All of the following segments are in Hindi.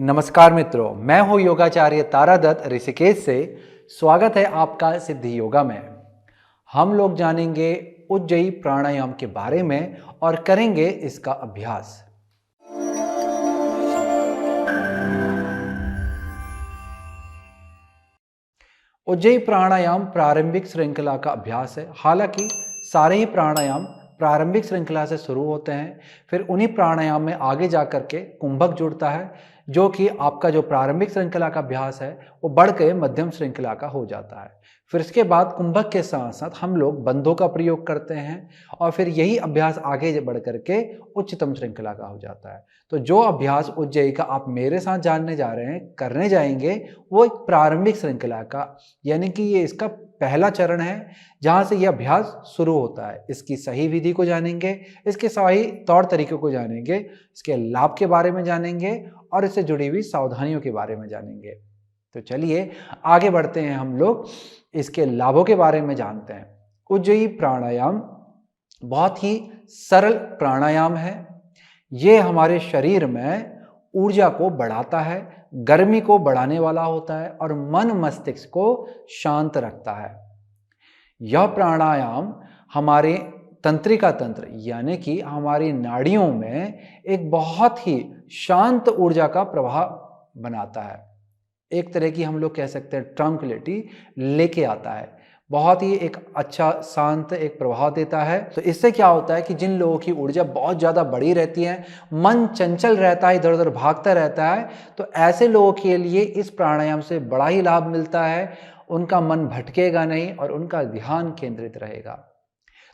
नमस्कार मित्रों, मैं हूं योगाचार्य तारा दत्त ऋषिकेश से। स्वागत है आपका सिद्धि योगा में। हम लोग जानेंगे उज्जयी प्राणायाम के बारे में और करेंगे इसका अभ्यास। उज्जयी प्राणायाम प्रारंभिक श्रृंखला का अभ्यास है। हालांकि सारे ही प्राणायाम प्रारंभिक श्रृंखला से शुरू होते हैं, फिर उन्हीं प्राणायाम में आगे जाकर के कुंभक जुड़ता है, जो कि आपका जो प्रारंभिक श्रृंखला का अभ्यास है वो बढ़ के मध्यम श्रृंखला का हो जाता है। फिर इसके बाद कुंभक के साथ साथ हम लोग बंधों का प्रयोग करते हैं और फिर यही अभ्यास आगे बढ़ करके उच्चतम श्रृंखला का हो जाता है। तो जो अभ्यास उज्जयी का आप मेरे साथ जानने जा रहे हैं, करने जाएंगे, वो एक प्रारंभिक श्रृंखला का, यानी कि ये इसका पहला चरण है जहां से यह अभ्यास शुरू होता है। इसकी सही विधि को जानेंगे, इसके सही तौर तरीकों को जानेंगे, इसके लाभ के बारे में जानेंगे और इससे जुड़ी हुई सावधानियों के बारे में जानेंगे। तो चलिए आगे बढ़ते हैं, हम लोग इसके लाभों के बारे में जानते हैं। उज्जयी प्राणायाम बहुत ही सरल प्राणायाम है। ये हमारे शरीर में ऊर्जा को बढ़ाता है, गर्मी को बढ़ाने वाला होता है और मन मस्तिष्क को शांत रखता है। यह प्राणायाम हमारे तंत्रिका तंत्र यानी कि हमारी नाड़ियों में एक बहुत ही शांत ऊर्जा का प्रभाव बनाता है। एक तरह की हम लोग कह सकते हैं ट्रंक्विलिटी लेके आता है, बहुत ही एक अच्छा शांत एक प्रभाव देता है। तो इससे क्या होता है कि जिन लोगों की ऊर्जा बहुत ज़्यादा बढ़ी रहती है, मन चंचल रहता है, इधर उधर भागता रहता है, तो ऐसे लोगों के लिए इस प्राणायाम से बड़ा ही लाभ मिलता है। उनका मन भटकेगा नहीं और उनका ध्यान केंद्रित रहेगा।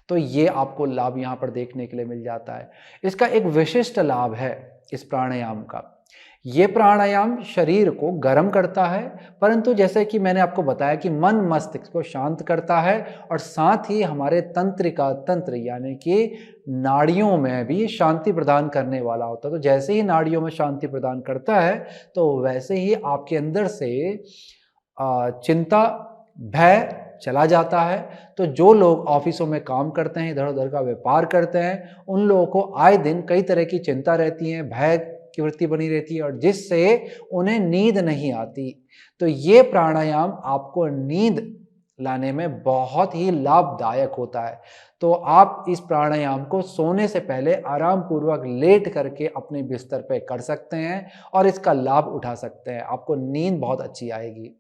तो ये आपको लाभ यहाँ पर देखने के लिए मिल जाता है। इसका एक विशिष्ट लाभ है इस प्राणायाम का। ये प्राणायाम शरीर को गर्म करता है, परंतु जैसे कि मैंने आपको बताया कि मन मस्तिष्क को शांत करता है और साथ ही हमारे तंत्रिका तंत्र यानी कि नाड़ियों में भी शांति प्रदान करने वाला होता है। तो जैसे ही नाड़ियों में शांति प्रदान करता है, तो वैसे ही आपके अंदर से चिंता, भय चला जाता है। तो जो लोग ऑफिसों में काम करते हैं, इधर उधर का व्यापार करते हैं, उन लोगों को आए दिन कई तरह की चिंता रहती है, भय की वृत्ति बनी रहती है और जिससे उन्हें नींद नहीं आती। तो ये प्राणायाम आपको नींद लाने में बहुत ही लाभदायक होता है। तो आप इस प्राणायाम को सोने से पहले आराम पूर्वक लेट करके अपने बिस्तर पे कर सकते हैं और इसका लाभ उठा सकते हैं। आपको नींद बहुत अच्छी आएगी।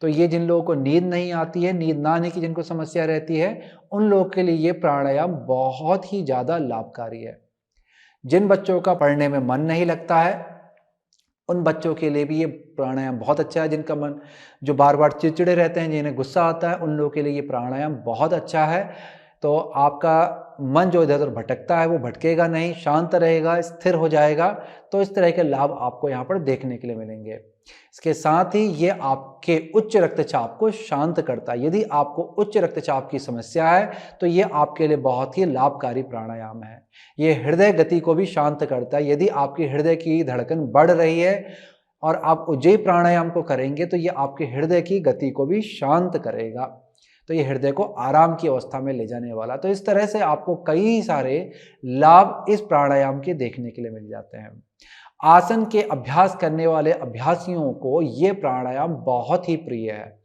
तो ये जिन लोगों को नींद नहीं आती है, नींद ना आने की जिनको समस्या रहती है, उन लोगों के लिए ये प्राणायाम बहुत ही ज़्यादा लाभकारी है। जिन बच्चों का पढ़ने में मन नहीं लगता है, उन बच्चों के लिए भी ये प्राणायाम बहुत अच्छा है। जिनका मन जो बार बार चिड़चिड़े रहते हैं, जिन्हें गुस्सा आता है, उन लोगों के लिए ये प्राणायाम बहुत अच्छा है। तो आपका मन जो इधर उधर भटकता है वो भटकेगा नहीं, शांत रहेगा, स्थिर हो जाएगा। तो इस तरह के लाभ आपको यहाँ पर देखने के लिए मिलेंगे। इसके साथ ही ये आपके उच्च रक्तचाप को शांत करता है। यदि आपको उच्च रक्तचाप की समस्या है तो ये आपके लिए बहुत ही लाभकारी प्राणायाम है। ये हृदय गति को भी शांत करता है। यदि आपकी हृदय की धड़कन बढ़ रही है और आप उज्जयी प्राणायाम को करेंगे तो ये आपके हृदय की गति को भी शांत करेगा। तो ये हृदय को आराम की अवस्था में ले जाने वाला। तो इस तरह से आपको कई सारे लाभ इस प्राणायाम के देखने के लिए मिल जाते हैं। आसन के अभ्यास करने वाले अभ्यासियों को ये प्राणायाम बहुत ही प्रिय है,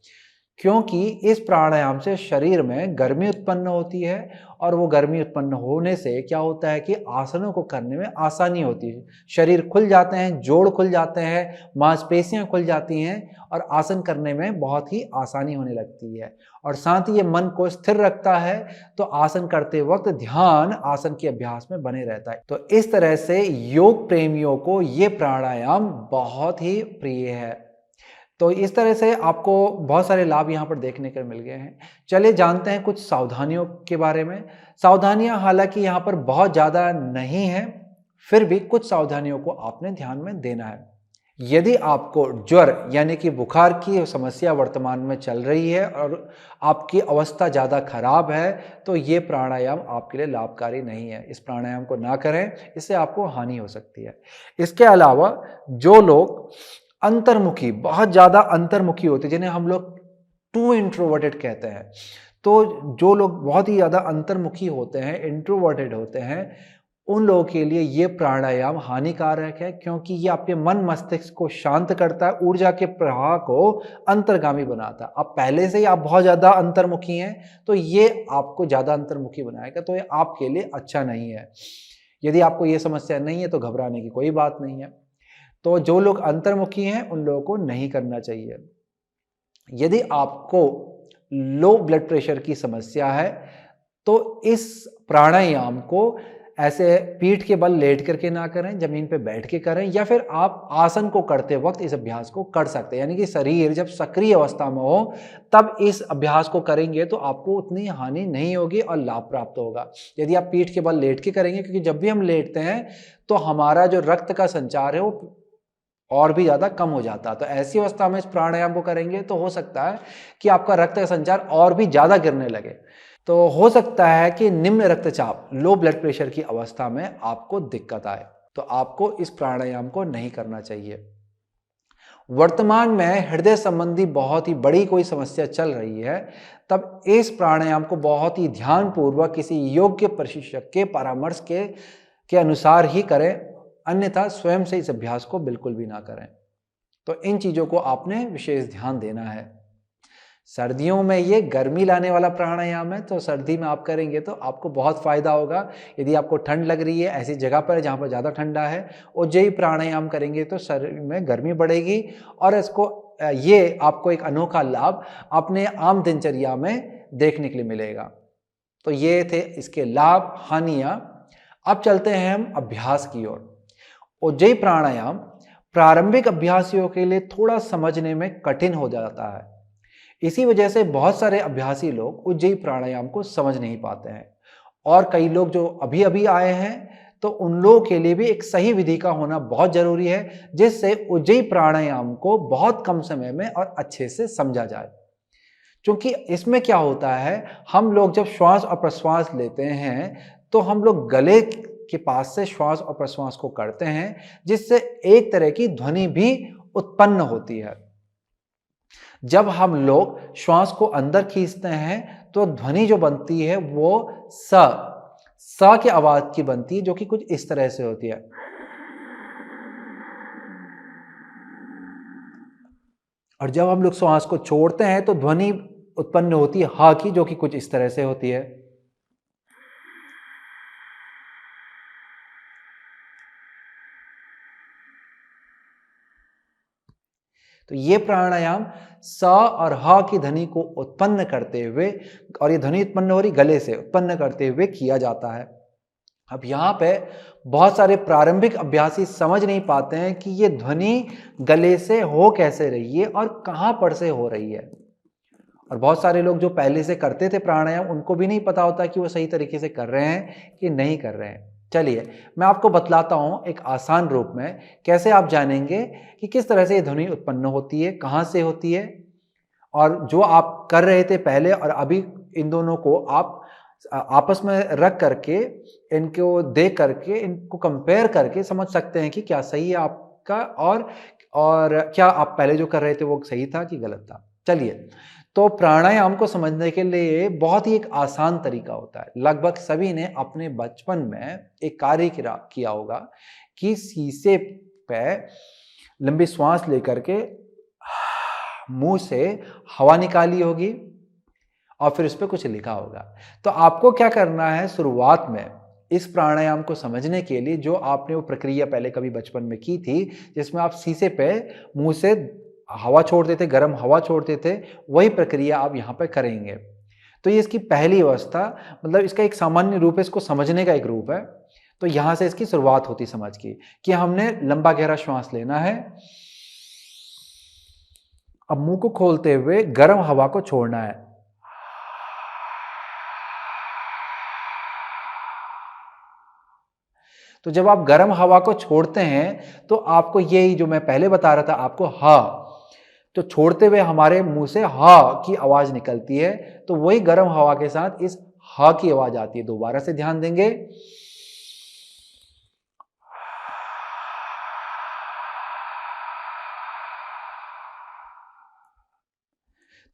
क्योंकि इस प्राणायाम से शरीर में गर्मी उत्पन्न होती है और वो गर्मी उत्पन्न होने से क्या होता है कि आसनों को करने में आसानी होती है। शरीर खुल जाते हैं, जोड़ खुल जाते हैं, मांसपेशियां खुल जाती हैं और आसन करने में बहुत ही आसानी होने लगती है। और साथ ही ये मन को स्थिर रखता है, तो आसन करते वक्त ध्यान आसन के अभ्यास में बने रहता है। तो इस तरह से योग प्रेमियों को ये प्राणायाम बहुत ही प्रिय है। तो इस तरह से आपको बहुत सारे लाभ यहाँ पर देखने को मिल गए हैं। चलिए जानते हैं कुछ सावधानियों के बारे में। सावधानियां हालांकि यहाँ पर बहुत ज़्यादा नहीं है, फिर भी कुछ सावधानियों को आपने ध्यान में देना है। यदि आपको ज्वर यानी कि बुखार की समस्या वर्तमान में चल रही है और आपकी अवस्था ज़्यादा खराब है, तो ये प्राणायाम आपके लिए लाभकारी नहीं है। इस प्राणायाम को ना करें, इससे आपको हानि हो सकती है। इसके अलावा जो लोग अंतर्मुखी, बहुत ज़्यादा अंतर्मुखी होते हैं, जिन्हें हम लोग टू इंट्रोवर्टेड कहते हैं, तो जो लोग बहुत ही ज़्यादा अंतर्मुखी होते हैं, इंट्रोवर्टेड होते हैं, उन लोगों के लिए ये प्राणायाम हानिकारक है, क्योंकि ये आपके मन मस्तिष्क को शांत करता है, ऊर्जा के प्रवाह को अंतर्गामी बनाता है। अब पहले से ही आप बहुत ज़्यादा अंतर्मुखी हैं, तो ये आपको ज़्यादा अंतर्मुखी बनाएगा, तो ये आपके लिए अच्छा नहीं है। यदि आपको ये समस्या नहीं है तो घबराने की कोई बात नहीं है। तो जो लोग अंतर्मुखी हैं उन लोगों को नहीं करना चाहिए। यदि आपको लो ब्लड प्रेशर की समस्या है तो इस प्राणायाम को ऐसे पीठ के बल लेट करके ना करें, जमीन पे बैठ के करें, या फिर आप आसन को करते वक्त इस अभ्यास को कर सकते हैं। यानी कि शरीर जब सक्रिय अवस्था में हो तब इस अभ्यास को करेंगे तो आपको उतनी हानि नहीं होगी और लाभ प्राप्त होगा। यदि आप पीठ के बल लेट के करेंगे, क्योंकि जब भी हम लेटते हैं तो हमारा जो रक्त का संचार है वो और भी ज़्यादा कम हो जाता है। तो ऐसी अवस्था में इस प्राणायाम को करेंगे तो हो सकता है कि आपका रक्त का संचार और भी ज़्यादा गिरने लगे। तो हो सकता है कि निम्न रक्तचाप, लो ब्लड प्रेशर की अवस्था में आपको दिक्कत आए, तो आपको इस प्राणायाम को नहीं करना चाहिए। वर्तमान में हृदय संबंधी बहुत ही बड़ी कोई समस्या चल रही है, तब इस प्राणायाम को बहुत ही ध्यानपूर्वक किसी योग्य प्रशिक्षक के परामर्श के अनुसार ही करें, अन्यथा स्वयं से इस अभ्यास को बिल्कुल भी ना करें। तो इन चीज़ों को आपने विशेष ध्यान देना है। सर्दियों में ये गर्मी लाने वाला प्राणायाम है, तो सर्दी में आप करेंगे तो आपको बहुत फायदा होगा। यदि आपको ठंड लग रही है, ऐसी जगह पर जहाँ पर ज़्यादा ठंडा है, उज्जयी प्राणायाम करेंगे तो शरीर में गर्मी बढ़ेगी और ये आपको एक अनोखा लाभ अपने आम दिनचर्या में देखने के लिए मिलेगा। तो ये थे इसके लाभ, हानियाँ। अब चलते हैं हम अभ्यास की ओर। उज्जयी प्राणायाम प्रारंभिक अभ्यासियों के लिए थोड़ा समझने में कठिन हो जाता है। इसी वजह से बहुत सारे अभ्यासी लोग उज्जयी प्राणायाम को समझ नहीं पाते हैं, और कई लोग जो अभी अभी आए हैं तो उन लोगों के लिए भी एक सही विधि का होना बहुत जरूरी है, जिससे उज्जयी प्राणायाम को बहुत कम समय में और अच्छे से समझा जाए। क्योंकि इसमें क्या होता है, हम लोग जब श्वास और प्रश्वास लेते हैं तो हम लोग गले के पास से श्वास और प्रश्वास को करते हैं, जिससे एक तरह की ध्वनि भी उत्पन्न होती है। जब हम लोग श्वास को अंदर खींचते हैं तो ध्वनि जो बनती है वो स की आवाज की बनती है, जो कि कुछ इस तरह से होती है। और जब हम लोग श्वास को छोड़ते हैं तो ध्वनि उत्पन्न होती है हा की, जो कि कुछ इस तरह से होती है। तो ये प्राणायाम स और ह की ध्वनि को उत्पन्न करते हुए, और ये ध्वनि उत्पन्न हो रही गले से, उत्पन्न करते हुए किया जाता है। अब यहाँ पे बहुत सारे प्रारंभिक अभ्यासी समझ नहीं पाते हैं कि ये ध्वनि गले से हो कैसे रही है और कहाँ पर से हो रही है। और बहुत सारे लोग जो पहले से करते थे प्राणायाम, उनको भी नहीं पता होता कि वो सही तरीके से कर रहे हैं कि नहीं कर रहे हैं। चलिए मैं आपको बतलाता हूँ एक आसान रूप में कैसे आप जानेंगे कि किस तरह से ये ध्वनि उत्पन्न होती है, कहाँ से होती है, और जो आप कर रहे थे पहले और अभी इन दोनों को आप आपस में रख करके, इनको देख करके, इनको कंपेयर करके समझ सकते हैं कि क्या सही है आपका, और क्या आप पहले जो कर रहे थे वो सही था कि गलत था। चलिए, तो प्राणायाम को समझने के लिए बहुत ही एक आसान तरीका होता है। लगभग सभी ने अपने बचपन में एक कार्य किया होगा कि शीशे पे लंबी श्वास लेकर के मुंह से हवा निकाली होगी और फिर उस पर कुछ लिखा होगा। तो आपको क्या करना है, शुरुआत में इस प्राणायाम को समझने के लिए जो आपने वो प्रक्रिया पहले कभी बचपन में की थी, जिसमें आप शीशे पे मुंह से हवा छोड़ते थे, गर्म हवा छोड़ते थे, वही प्रक्रिया आप यहाँ पे करेंगे। तो ये इसकी पहली अवस्था, मतलब इसका एक सामान्य रूप है, इसको समझने का एक रूप है। तो यहाँ से इसकी शुरुआत होती समझ की, कि हमने लंबा गहरा श्वास लेना है। अब मुंह को खोलते हुए गर्म हवा को छोड़ना है। तो जब आप गर्म हवा को छोड़ते हैं तो आपको यही जो मैं पहले बता रहा था आपको, हा, तो छोड़ते हुए हमारे मुंह से हा की आवाज निकलती है, तो वही गर्म हवा के साथ इस हा की आवाज आती है। दोबारा से ध्यान देंगे।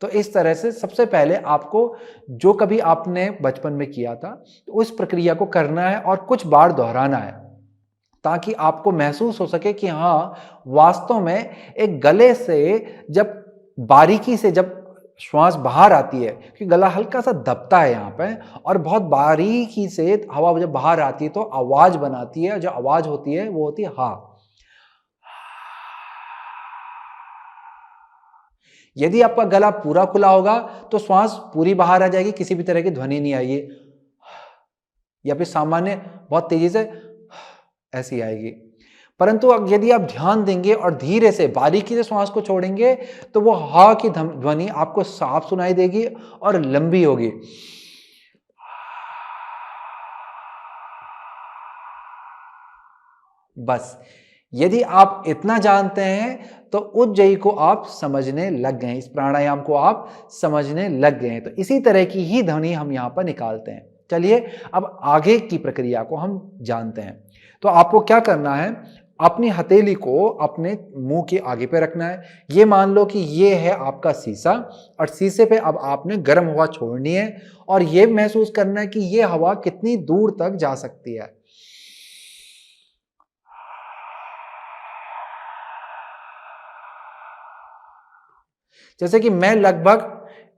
तो इस तरह से सबसे पहले आपको जो कभी आपने बचपन में किया था तो उस प्रक्रिया को करना है और कुछ बार दोहराना है, ताकि आपको महसूस हो सके कि हाँ, वास्तव में एक गले से जब बारीकी से जब श्वास बाहर आती है, क्योंकि गला हल्का सा दबता है यहाँ पे, और बहुत बारीकी से हवा जब बाहर आती है तो आवाज बनाती है, जो आवाज होती है वो होती है हाँ। यदि आपका गला पूरा खुला होगा तो श्वास पूरी बाहर आ जाएगी, किसी भी तरह की ध्वनि नहीं आएगी, या फिर सामान्य बहुत तेजी से ऐसी आएगी। परंतु यदि आप ध्यान देंगे और धीरे से बारीकी से श्वास को छोड़ेंगे तो वो हा की ध्वनि आपको साफ सुनाई देगी और लंबी होगी। बस यदि आप इतना जानते हैं तो उज्जयी को आप समझने लग गए, इस प्राणायाम को आप समझने लग गए हैं। तो इसी तरह की ही ध्वनि हम यहां पर निकालते हैं। चलिए अब आगे की प्रक्रिया को हम जानते हैं। तो आपको क्या करना है, अपनी हथेली को अपने मुंह के आगे पे रखना है। ये मान लो कि ये है आपका शीशा, और शीशे पे अब आपने गर्म हवा छोड़नी है और ये महसूस करना है कि ये हवा कितनी दूर तक जा सकती है। जैसे कि मैं लगभग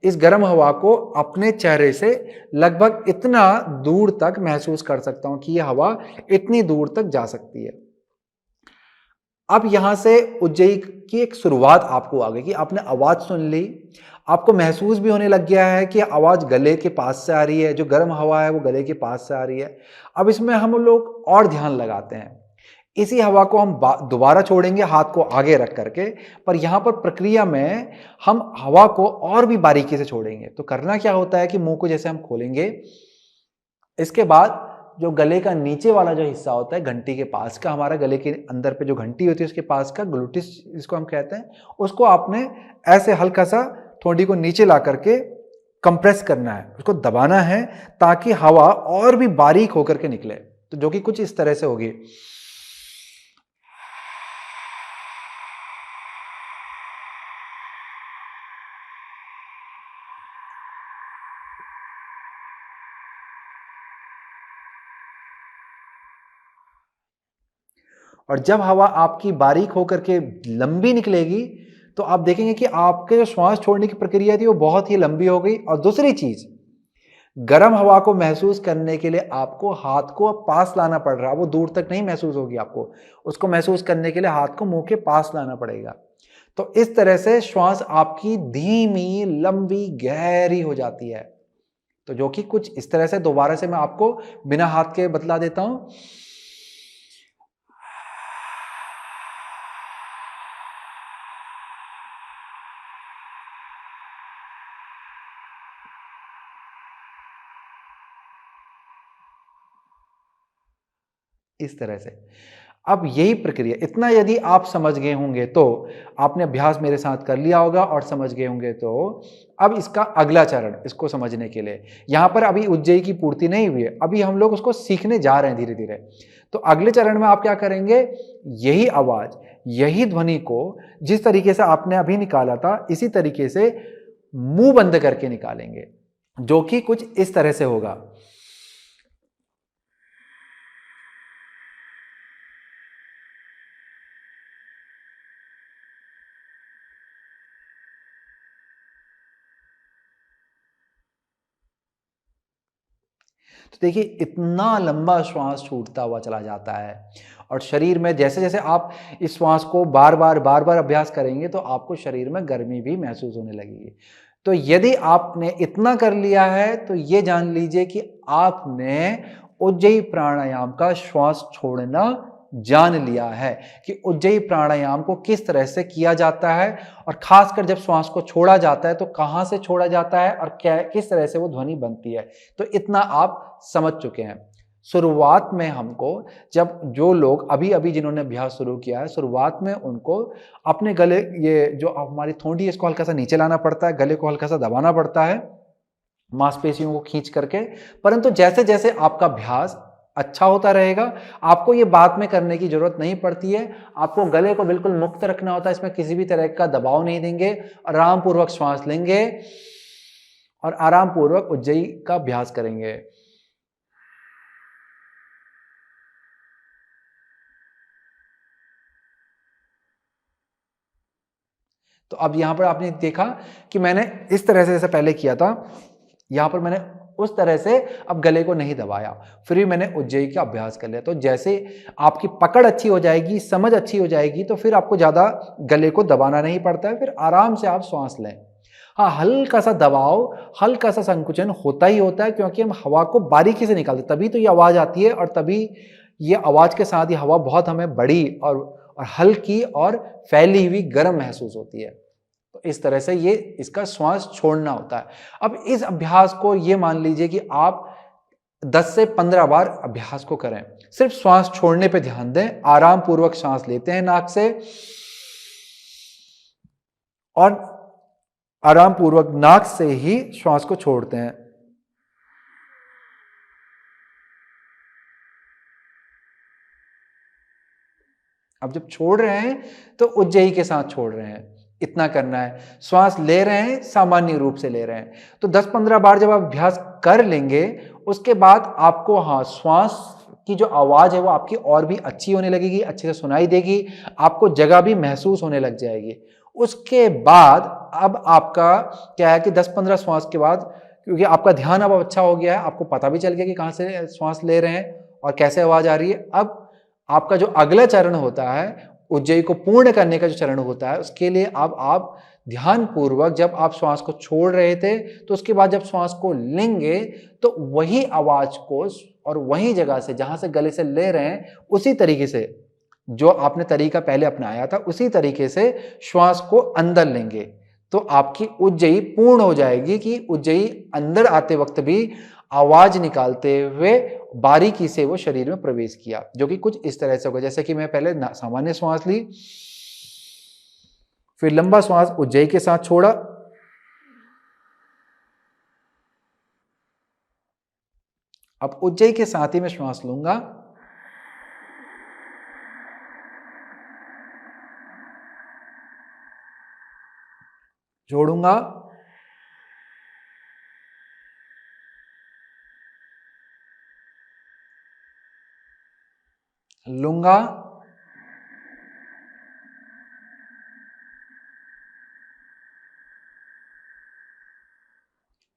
इस गर्म हवा को अपने चेहरे से लगभग इतना दूर तक महसूस कर सकता हूं कि यह हवा इतनी दूर तक जा सकती है। अब यहां से उज्जयी की एक शुरुआत आपको आ गई कि आपने आवाज सुन ली, आपको महसूस भी होने लग गया है कि आवाज गले के पास से आ रही है, जो गर्म हवा है वो गले के पास से आ रही है। अब इसमें हम लोग और ध्यान लगाते हैं, इसी हवा को हम दोबारा छोड़ेंगे हाथ को आगे रख करके, पर यहां पर प्रक्रिया में हम हवा को और भी बारीकी से छोड़ेंगे। तो करना क्या होता है कि मुंह को जैसे हम खोलेंगे, इसके बाद जो गले का नीचे वाला जो हिस्सा होता है घंटी के पास का, हमारा गले के अंदर पे जो घंटी होती है उसके पास का ग्लूटिस इसको हम कहते हैं, उसको आपने ऐसे हल्का सा ठोड़ी को नीचे ला करके कंप्रेस करना है, उसको दबाना है ताकि हवा और भी बारीक होकर के निकले। तो जो कि कुछ इस तरह से होगी। और जब हवा आपकी बारीक होकर के लंबी निकलेगी तो आप देखेंगे कि आपके जो श्वास छोड़ने की प्रक्रिया थी वो बहुत ही लंबी हो गई। और दूसरी चीज, गर्म हवा को महसूस करने के लिए आपको हाथ को पास लाना पड़ रहा है, वो दूर तक नहीं महसूस होगी आपको, उसको महसूस करने के लिए हाथ को मुंह के पास लाना पड़ेगा। तो इस तरह से श्वास आपकी धीमी लंबी गहरी हो जाती है। तो जो कि कुछ इस तरह से, दोबारा से मैं आपको बिना हाथ के बतला देता हूं। इस तरह से अब यही प्रक्रिया, इतना यदि आप समझ गए होंगे तो आपने अभ्यास मेरे साथ कर लिया होगा और समझ गए होंगे, तो अब इसका अगला चरण, इसको समझने के लिए यहां पर अभी उज्जयी की पूर्ति नहीं हुई है, अभी हम लोग उसको सीखने जा रहे हैं धीरे धीरे। तो अगले चरण में आप क्या करेंगे, यही आवाज, यही ध्वनि को जिस तरीके से आपने अभी निकाला था इसी तरीके से मुंह बंद करके निकालेंगे, जो कि कुछ इस तरह से होगा। तो देखिए इतना लंबा श्वास छूटता हुआ चला जाता है, और शरीर में जैसे जैसे आप इस श्वास को बार बार अभ्यास करेंगे तो आपको शरीर में गर्मी भी महसूस होने लगेगी। तो यदि आपने इतना कर लिया है तो ये जान लीजिए कि आपने उज्जयी प्राणायाम का श्वास छोड़ना जान लिया है, कि उज्जयी प्राणायाम को किस तरह से किया जाता है, और खासकर जब श्वास को छोड़ा जाता है तो कहां से छोड़ा जाता है और क्या किस तरह से वो ध्वनि बनती है। तो इतना आप समझ चुके हैं। शुरुआत में हमको, जब जो लोग अभी अभी जिन्होंने अभ्यास शुरू किया है, शुरुआत में उनको अपने गले, ये जो हमारी थोड़ी है इसको हल्का सा नीचे लाना पड़ता है, गले को हल्का सा दबाना पड़ता है मांसपेशियों को खींच करके। परंतु जैसे जैसे आपका अभ्यास अच्छा होता रहेगा। आपको ये बाद में करने की जरूरत नहीं पड़ती है। आपको गले को बिल्कुल मुक्त रखना होता है, इसमें किसी भी तरह का दबाव नहीं देंगे, आराम पूर्वक श्वास लेंगे और आराम पूर्वक उज्जयी का अभ्यास करेंगे। तो अब यहां पर आपने देखा कि मैंने इस तरह से जैसे पहले किया था, यहां पर मैंने उस तरह से अब गले को नहीं दबाया, फिर भी मैंने उज्जयी का अभ्यास कर लिया। तो जैसे आपकी पकड़ अच्छी हो जाएगी, समझ अच्छी हो जाएगी, तो फिर आपको ज्यादा गले को दबाना नहीं पड़ता है, फिर आराम से आप श्वास लें। हाँ, हल्का सा दबाव, हल्का सा संकुचन होता ही होता है, क्योंकि हम हवा को बारीकी से निकालते, तभी तो ये आवाज आती है, और तभी ये आवाज के साथ ही हवा बहुत हमें बड़ी और हल्की और फैली हुई गर्म महसूस होती है। तो इस तरह से ये इसका श्वास छोड़ना होता है। अब इस अभ्यास को ये मान लीजिए कि आप 10 से 15 बार अभ्यास को करें, सिर्फ श्वास छोड़ने पे ध्यान दें। आराम पूर्वक सांस लेते हैं नाक से और आराम पूर्वक नाक से ही श्वास को छोड़ते हैं। अब जब छोड़ रहे हैं तो उज्जयी के साथ छोड़ रहे हैं, इतना करना है। श्वास ले रहे हैं, सामान्य रूप से ले रहे हैं। तो 10-15 बार जब आप अभ्यास कर लेंगे, उसके बाद आपको हाँ, श्वास की जो आवाज है वो आपकी और भी अच्छी होने लगेगी, अच्छे से सुनाई देगी, आपको जगह भी महसूस होने लग जाएगी। उसके बाद अब आपका क्या है कि 10-15 श्वास के बाद, क्योंकि आपका ध्यान अब अच्छा हो गया है, आपको पता भी चल गया कि कहाँ से श्वास ले रहे हैं और कैसे आवाज आ रही है। अब आपका जो अगला चरण होता है, उज्जयी को पूर्ण करने का जो चरण होता है, उसके लिए अब आप ध्यान पूर्वक, जब आप श्वास को छोड़ रहे थे तो उसके बाद जब श्वास को लेंगे तो वही आवाज को और वही जगह से जहां से गले से ले रहे हैं, उसी तरीके से जो आपने तरीका पहले अपनाया था, उसी तरीके से श्वास को अंदर लेंगे। तो आपकी उज्जयी पूर्ण हो जाएगी कि उज्जयी अंदर आते वक्त भी आवाज निकालते हुए बारीकी से वो शरीर में प्रवेश किया, जो कि कुछ इस तरह से होगा। जैसे कि मैं पहले सामान्य श्वास ली, फिर लंबा श्वास उज्जयी के साथ छोड़ा, अब उज्जयी के साथ ही मैं श्वास लूंगा, जोड़ूंगा, लूंगा,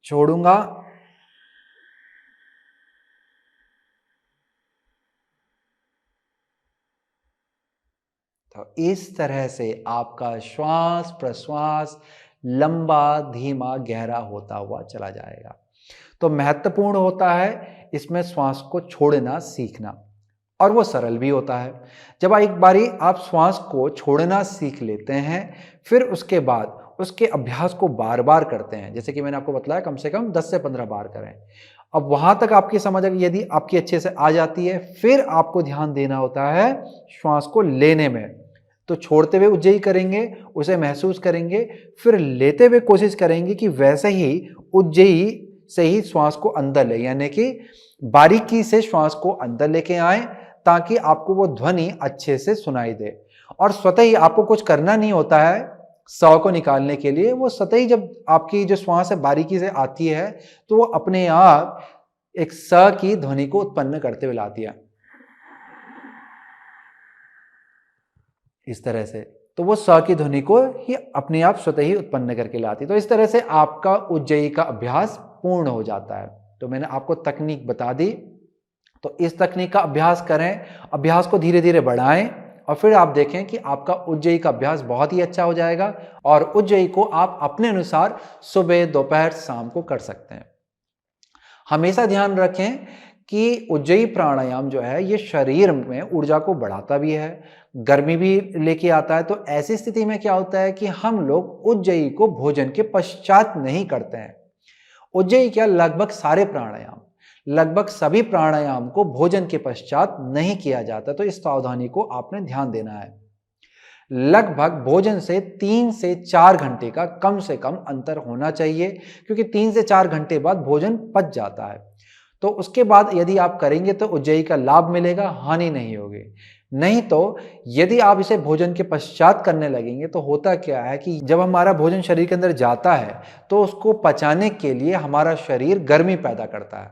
छोड़ूंगा, तो इस तरह से आपका श्वास प्रश्वास लंबा, धीमा, गहरा होता हुआ चला जाएगा। तो महत्वपूर्ण होता है इसमें श्वास को छोड़ना सीखना, और वो सरल भी होता है। जब एक बारी आप श्वास को छोड़ना सीख लेते हैं, फिर उसके बाद उसके अभ्यास को बार बार करते हैं, जैसे कि मैंने आपको बताया कम से कम 10 से 15 बार करें। अब वहां तक आपकी समझ यदि आपकी अच्छे से आ जाती है, फिर आपको ध्यान देना होता है श्वास को लेने में। तो छोड़ते हुए उज्जयी करेंगे, उसे महसूस करेंगे, फिर लेते हुए कोशिश करेंगे कि वैसे ही उज्जयी से ही श्वास को अंदर ले, यानी कि बारीकी से श्वास को अंदर लेके आए, ताकि आपको वो ध्वनि अच्छे से सुनाई दे। और स्वतः ही आपको कुछ करना नहीं होता है स को निकालने के लिए, वो स्वतः ही जब आपकी जो श्वास है बारीकी से आती है, तो वो अपने आप एक स की ध्वनि को उत्पन्न करते हुए लाती है, इस तरह से। तो वो स की ध्वनि को ही अपने आप स्वतः ही उत्पन्न करके लाती है। तो इस तरह से आपका उज्जयी का अभ्यास पूर्ण हो जाता है। तो मैंने आपको तकनीक बता दी, तो इस तकनीक का अभ्यास करें, अभ्यास को धीरे धीरे बढ़ाएं, और फिर आप देखें कि आपका उज्जयी का अभ्यास बहुत ही अच्छा हो जाएगा। और उज्जयी को आप अपने अनुसार सुबह, दोपहर, शाम को कर सकते हैं। हमेशा ध्यान रखें कि उज्जयी प्राणायाम जो है ये शरीर में ऊर्जा को बढ़ाता भी है, गर्मी भी लेके आता है। तो ऐसी स्थिति में क्या होता है कि हम लोग उज्जयी को भोजन के पश्चात नहीं करते हैं। उज्जयी क्या, लगभग सारे प्राणायाम, लगभग सभी प्राणायाम को भोजन के पश्चात नहीं किया जाता। तो इस सावधानी को आपने ध्यान देना है। लगभग भोजन से 3 से 4 घंटे का कम से कम अंतर होना चाहिए, क्योंकि 3 से 4 घंटे बाद भोजन पच जाता है। तो उसके बाद यदि आप करेंगे तो उज्जयी का लाभ मिलेगा, हानि नहीं होगी। नहीं तो यदि आप इसे भोजन के पश्चात करने लगेंगे तो होता क्या है कि जब हमारा भोजन शरीर के अंदर जाता है तो उसको पचाने के लिए हमारा शरीर गर्मी पैदा करता है,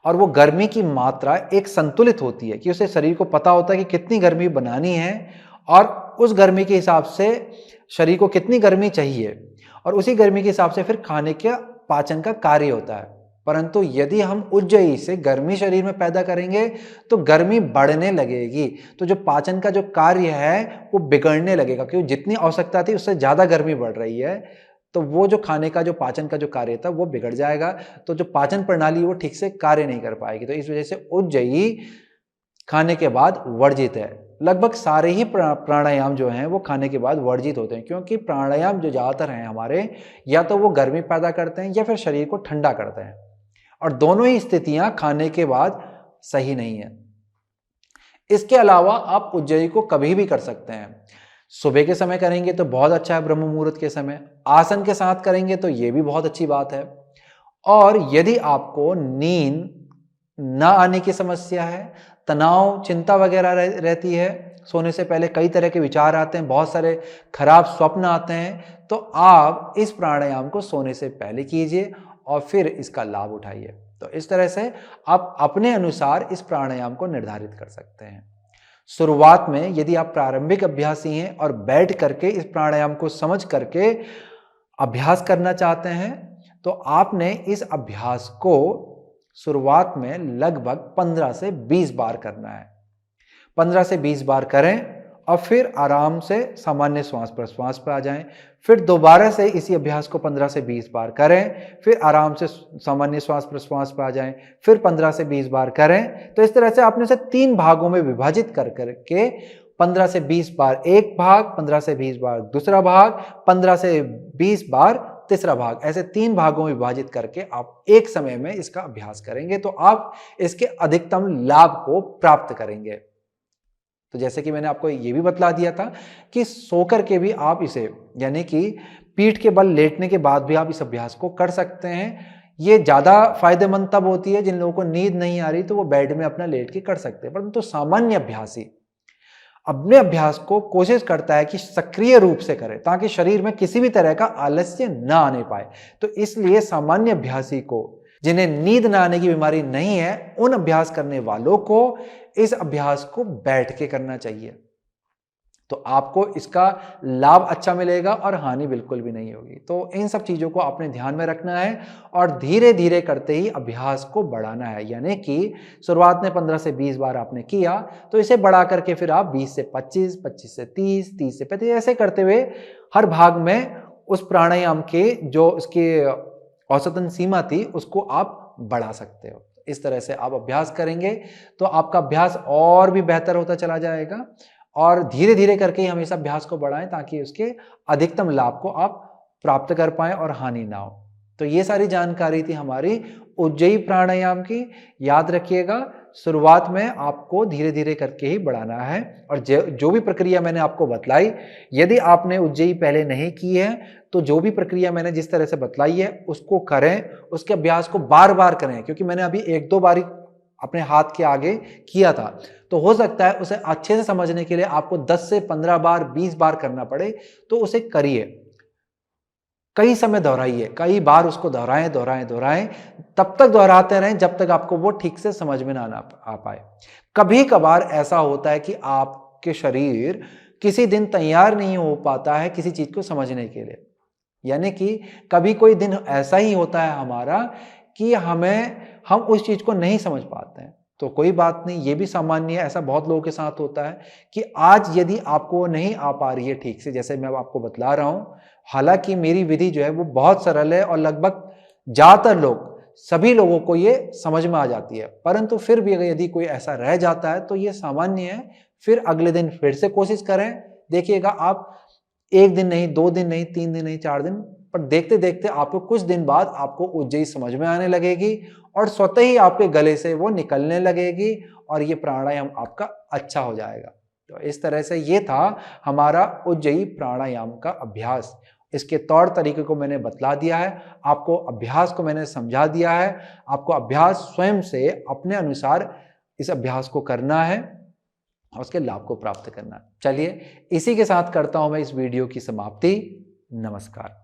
और वो गर्मी की मात्रा एक संतुलित होती है कि उसे शरीर को पता होता है कि कितनी गर्मी बनानी है और उस गर्मी के हिसाब से शरीर को कितनी गर्मी चाहिए, और उसी गर्मी के हिसाब से फिर खाने का पाचन का कार्य होता है। परंतु यदि हम उज्जयी से गर्मी शरीर में पैदा करेंगे तो गर्मी बढ़ने लगेगी, तो जो पाचन का जो कार्य है वो बिगड़ने लगेगा, क्योंकि जितनी आवश्यकता थी उससे ज्यादा गर्मी बढ़ रही है, तो वो जो खाने का जो पाचन का जो कार्य था वो बिगड़ जाएगा, तो जो पाचन प्रणाली वो ठीक से कार्य नहीं कर पाएगी। तो इस वजह से उज्जयी खाने के बाद वर्जित है। लगभग सारे ही प्राणायाम जो हैं वो खाने के बाद वर्जित होते हैं, क्योंकि प्राणायाम जो ज़्यादातर हैं हमारे, या तो वो गर्मी पैदा करते हैं या फिर शरीर को ठंडा करते हैं, और दोनों ही स्थितियां खाने के बाद सही नहीं है। इसके अलावा आप उज्जयी को कभी भी कर सकते हैं। सुबह के समय करेंगे तो बहुत अच्छा है, ब्रह्म मुहूर्त के समय आसन के साथ करेंगे तो ये भी बहुत अच्छी बात है। और यदि आपको नींद ना आने की समस्या है, तनाव चिंता वगैरह रहती है, सोने से पहले कई तरह के विचार आते हैं, बहुत सारे खराब स्वप्न आते हैं, तो आप इस प्राणायाम को सोने से पहले कीजिए और फिर इसका लाभ उठाइए। तो इस तरह से आप अपने अनुसार इस प्राणायाम को निर्धारित कर सकते हैं। शुरुआत में यदि आप प्रारंभिक अभ्यासी हैं और बैठ करके इस प्राणायाम को समझ करके अभ्यास करना चाहते हैं, तो आपने इस अभ्यास को शुरुआत में लगभग 15 से 20 बार करना है। 15 से 20 बार करें और फिर आराम से सामान्य श्वास प्रश्वास पर आ जाएं। फिर दोबारा से इसी अभ्यास को 15 से 20 बार करें, फिर आराम से सामान्य श्वास प्रश्वास पर आ जाएं, फिर 15 से 20 बार करें। तो इस तरह से आपने इसे 3 भागों में विभाजित कर करके 15 से 20 बार एक भाग, 15 से 20 बार दूसरा भाग, 15 से 20 बार तीसरा भाग, ऐसे 3 भागों में विभाजित करके आप एक समय में इसका अभ्यास करेंगे तो आप इसके अधिकतम लाभ को प्राप्त करेंगे। तो जैसे कि मैंने आपको ये भी बतला दिया था कि सोकर के भी आप इसे, यानी कि पीठ के बल लेटने के बाद भी आप इस अभ्यास को कर सकते हैं। ये ज्यादा फायदेमंद तब होती है जिन लोगों को नींद नहीं आ रही, तो वो बेड में अपना लेट के कर सकते हैं। परंतु सामान्य अभ्यासी अपने अभ्यास को कोशिश करता है कि सक्रिय रूप से करे ताकि शरीर में किसी भी तरह का आलस्य ना आने पाए। तो इसलिए सामान्य अभ्यासी को, जिन्हें नींद ना आने की बीमारी नहीं है, उन अभ्यास करने वालों को इस अभ्यास को बैठ के करना चाहिए, तो आपको इसका लाभ अच्छा मिलेगा और हानि बिल्कुल भी नहीं होगी। तो इन सब चीजों को आपने ध्यान में रखना है और धीरे धीरे करते ही अभ्यास को बढ़ाना है। यानी कि शुरुआत में 15 से 20 बार आपने किया, तो इसे बढ़ा करके फिर आप 20 से 25, 25 से 30, 30 से 35 ऐसे करते हुए हर भाग में उस प्राणायाम के जो उसकी औसतन सीमा थी उसको आप बढ़ा सकते हो। इस तरह से आप अभ्यास करेंगे तो आपका अभ्यास और भी बेहतर होता चला जाएगा, और धीरे धीरे करके ही हमेशा अभ्यास को बढ़ाएं ताकि उसके अधिकतम लाभ को आप प्राप्त कर पाएं और हानि ना हो। तो ये सारी जानकारी थी हमारी उज्जयी प्राणायाम की। याद रखिएगा, शुरुआत में आपको धीरे धीरे करके ही बढ़ाना है, और जो भी प्रक्रिया मैंने आपको बतलाई, यदि आपने उज्जयी पहले नहीं की है तो जो भी प्रक्रिया मैंने जिस तरह से बतलाई है उसको करें, उसके अभ्यास को बार बार करें, क्योंकि मैंने अभी 1-2 बार अपने हाथ के आगे किया था, तो हो सकता है उसे अच्छे से समझने के लिए आपको 10 से 15 बार 20 बार करना पड़े। तो उसे करिए, कई समय दोहराइए, कई बार उसको दोहराएं दोहराएं दोहराएं, तब तक दोहराते रहें जब तक आपको वो ठीक से समझ में ना आ पाए। कभी कभार ऐसा होता है कि आपके शरीर किसी दिन तैयार नहीं हो पाता है किसी चीज को समझने के लिए, यानी कि कभी कोई दिन ऐसा ही होता है हमारा कि हम उस चीज को नहीं समझ पाते हैं। तो कोई बात नहीं, ये भी सामान्य है, ऐसा बहुत लोगों के साथ होता है कि आज यदि आपको नहीं आ पा रही है ठीक से, जैसे मैं आपको बतला रहा हूं, हालांकि मेरी विधि जो है वो बहुत सरल है और लगभग ज्यादातर लोग, सभी लोगों को ये समझ में आ जाती है, परंतु फिर भी अगर यदि कोई ऐसा रह जाता है तो ये सामान्य है। फिर अगले दिन फिर से कोशिश करें, देखिएगा आप 1 दिन नहीं, 2 दिन नहीं, 3 दिन नहीं, 4 दिन, पर देखते देखते आपको कुछ दिन बाद आपको उज्जयी समझ में आने लगेगी और स्वतः ही आपके गले से वो निकलने लगेगी और ये प्राणायाम आपका अच्छा हो जाएगा। तो इस तरह से ये था हमारा उज्जयी प्राणायाम का अभ्यास। इसके तौर तरीके को मैंने बतला दिया है, आपको अभ्यास को मैंने समझा दिया है। आपको अभ्यास स्वयं से अपने अनुसार इस अभ्यास को करना है और उसके लाभ को प्राप्त करना है। चलिए, इसी के साथ करता हूं मैं इस वीडियो की समाप्ति। नमस्कार।